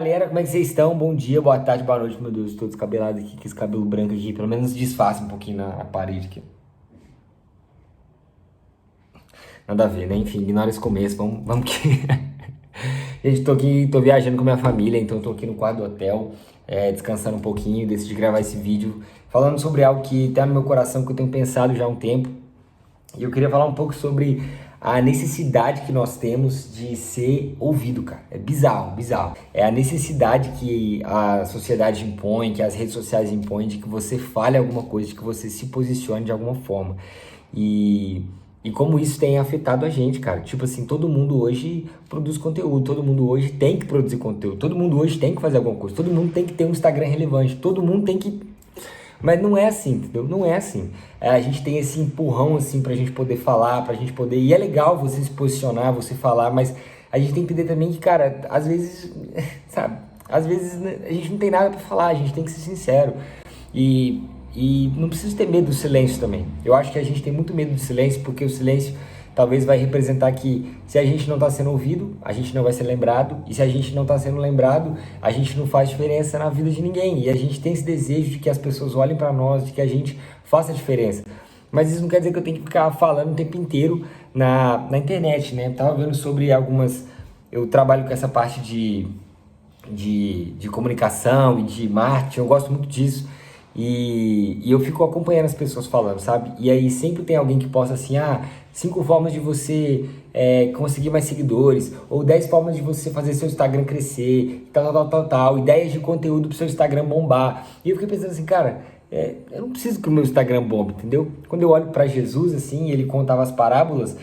Galera, como é que vocês estão? Bom dia, boa tarde, boa noite, meu Deus, tô descabelado aqui, com esse cabelo branco aqui, pelo menos disfarça um pouquinho na parede aqui. Nada a ver, né? Enfim, ignora esse começo, vamos que... Gente, tô aqui, tô viajando com minha família, então tô aqui no quarto do hotel, descansando um pouquinho, decidi gravar esse vídeo, falando sobre algo que tá no meu coração, que eu tenho pensado já há um tempo, e eu queria falar um pouco sobre a necessidade que nós temos de ser ouvido, cara. É bizarro, bizarro. É a necessidade que a sociedade impõe, que as redes sociais impõem, de que você fale alguma coisa, de que você se posicione de alguma forma. E, e como isso tem afetado a gente, cara. Tipo assim, todo mundo hoje produz conteúdo, todo mundo hoje tem que produzir conteúdo, todo mundo hoje tem que fazer alguma coisa, todo mundo tem que ter um Instagram relevante, todo mundo tem que... Mas não é assim, entendeu? Não é assim. A gente tem esse empurrão, assim, pra gente poder falar, pra gente poder... E é legal você se posicionar, você falar, mas a gente tem que entender também que, cara, às vezes, sabe? Às vezes a gente não tem nada pra falar, a gente tem que ser sincero. E não precisa ter medo do silêncio também. Eu acho que a gente tem muito medo do silêncio, porque o silêncio talvez vai representar que se a gente não está sendo ouvido, a gente não vai ser lembrado, e se a gente não está sendo lembrado, a gente não faz diferença na vida de ninguém, e a gente tem esse desejo de que as pessoas olhem para nós, de que a gente faça diferença. Mas isso não quer dizer que eu tenho que ficar falando o tempo inteiro na internet, né? Eu tava vendo sobre algumas... Eu trabalho com essa parte de comunicação e de marketing, eu gosto muito disso. E eu fico acompanhando as pessoas falando, sabe? E aí sempre tem alguém que posta assim, 5 formas de você conseguir mais seguidores, ou 10 formas de você fazer seu Instagram crescer, tal, ideias de conteúdo pro seu Instagram bombar. E eu fiquei pensando assim, cara, eu não preciso que o meu Instagram bombe, entendeu? Quando eu olho para Jesus, assim, ele contava as parábolas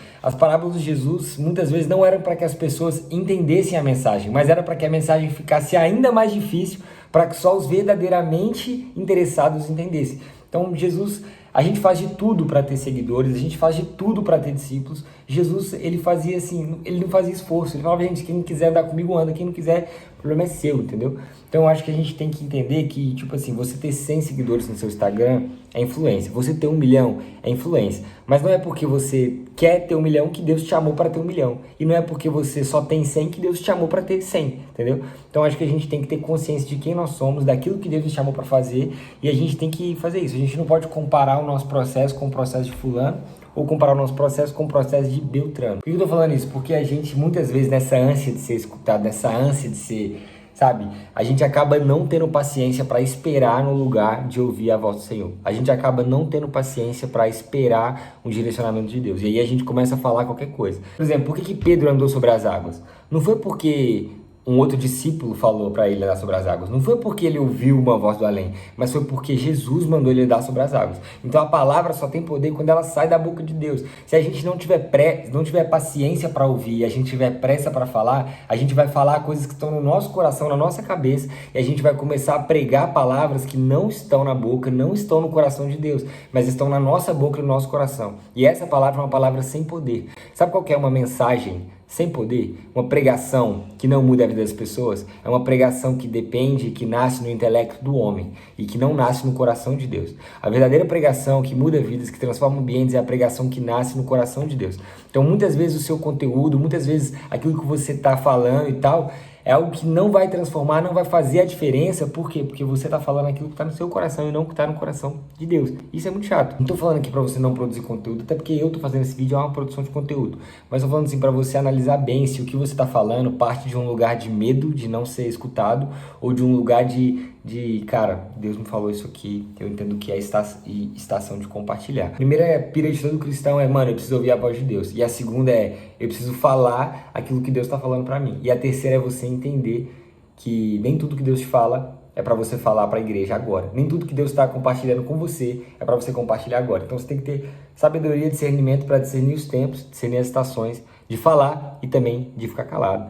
de Jesus muitas vezes não eram para que as pessoas entendessem a mensagem, mas era para que a mensagem ficasse ainda mais difícil, para que só os verdadeiramente interessados entendessem. Então, Jesus, a gente faz de tudo para ter seguidores, a gente faz de tudo para ter discípulos. Jesus, ele fazia assim, ele não fazia esforço. Ele falava, gente, quem quiser andar comigo anda, quem não quiser, o problema é seu, entendeu? Então, eu acho que a gente tem que entender que, tipo assim, você ter 100 seguidores no seu Instagram é influência. Você ter 1 milhão é influência. Mas não é porque você quer ter 1 milhão que Deus te chamou para ter 1 milhão. E não é porque você só tem 100 que Deus te chamou para ter 100, entendeu? Então, acho que a gente tem que ter consciência de quem nós somos, daquilo que Deus nos chamou para fazer, e a gente tem que fazer isso. A gente não pode comparar o nosso processo com o processo de fulano, ou comparar o nosso processo com o processo de Beltrano. Por que eu tô falando isso? Porque a gente, muitas vezes, nessa ânsia de ser escutado, nessa ânsia de ser, sabe? A gente acaba não tendo paciência para esperar no lugar de ouvir a voz do Senhor. A gente acaba não tendo paciência para esperar um direcionamento de Deus. E aí a gente começa a falar qualquer coisa. Por exemplo, por que Pedro andou sobre as águas? Não foi porque um outro discípulo falou para ele andar sobre as águas. Não foi porque ele ouviu uma voz do além, mas foi porque Jesus mandou ele andar sobre as águas. Então a palavra só tem poder quando ela sai da boca de Deus. Se a gente não tiver paciência para ouvir, a gente tiver pressa para falar, a gente vai falar coisas que estão no nosso coração, na nossa cabeça, e a gente vai começar a pregar palavras que não estão na boca, não estão no coração de Deus, mas estão na nossa boca e no nosso coração. E essa palavra é uma palavra sem poder. Sabe qual que é uma mensagem sem poder? Uma pregação que não muda a vida das pessoas é uma pregação que depende, que nasce no intelecto do homem e que não nasce no coração de Deus. A verdadeira pregação que muda vidas, que transforma ambientes, é a pregação que nasce no coração de Deus. Então, muitas vezes o seu conteúdo, muitas vezes aquilo que você está falando e tal, é algo que não vai transformar, não vai fazer a diferença. Por quê? Porque você está falando aquilo que está no seu coração e não que está no coração de Deus. Isso é muito chato. Não estou falando aqui para você não produzir conteúdo, até porque eu estou fazendo esse vídeo, é uma produção de conteúdo. Mas estou falando assim para você analisar bem se o que você está falando parte de um lugar de medo de não ser escutado ou de um lugar cara, Deus me falou isso aqui, eu entendo que é estação de compartilhar. A primeira pira de todo cristão mano, eu preciso ouvir a voz de Deus. E a segunda eu preciso falar aquilo que Deus está falando para mim. E a terceira é você entender que nem tudo que Deus te fala é para você falar para a igreja agora. Nem tudo que Deus está compartilhando com você é para você compartilhar agora. Então você tem que ter sabedoria, discernimento para discernir os tempos, discernir as estações, de falar e também de ficar calado.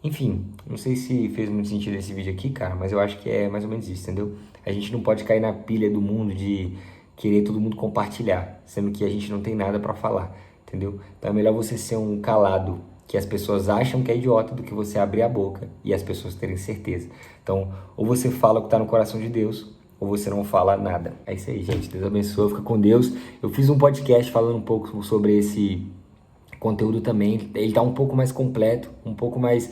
Enfim, não sei se fez muito sentido esse vídeo aqui, cara, mas eu acho que é mais ou menos isso, entendeu? A gente não pode cair na pilha do mundo de querer todo mundo compartilhar, sendo que a gente não tem nada para falar, entendeu? Então é melhor você ser um calado que as pessoas acham que é idiota do que você abrir a boca e as pessoas terem certeza. Então, ou você fala o que está no coração de Deus, ou você não fala nada. É isso aí, gente. Deus abençoe, fica com Deus. Eu fiz um podcast falando um pouco sobre esse conteúdo também. Ele tá um pouco mais completo, um pouco mais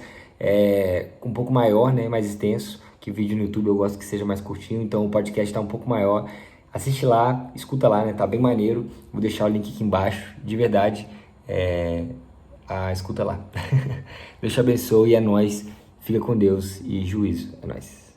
um pouco maior, né? Mais extenso, que o vídeo no YouTube eu gosto que seja mais curtinho, então o podcast tá um pouco maior. Assiste lá, escuta lá, né? Tá bem maneiro. Vou deixar o link aqui embaixo, de verdade. Escuta lá. Deus te abençoe e é nóis. Fica com Deus e juízo. É nóis.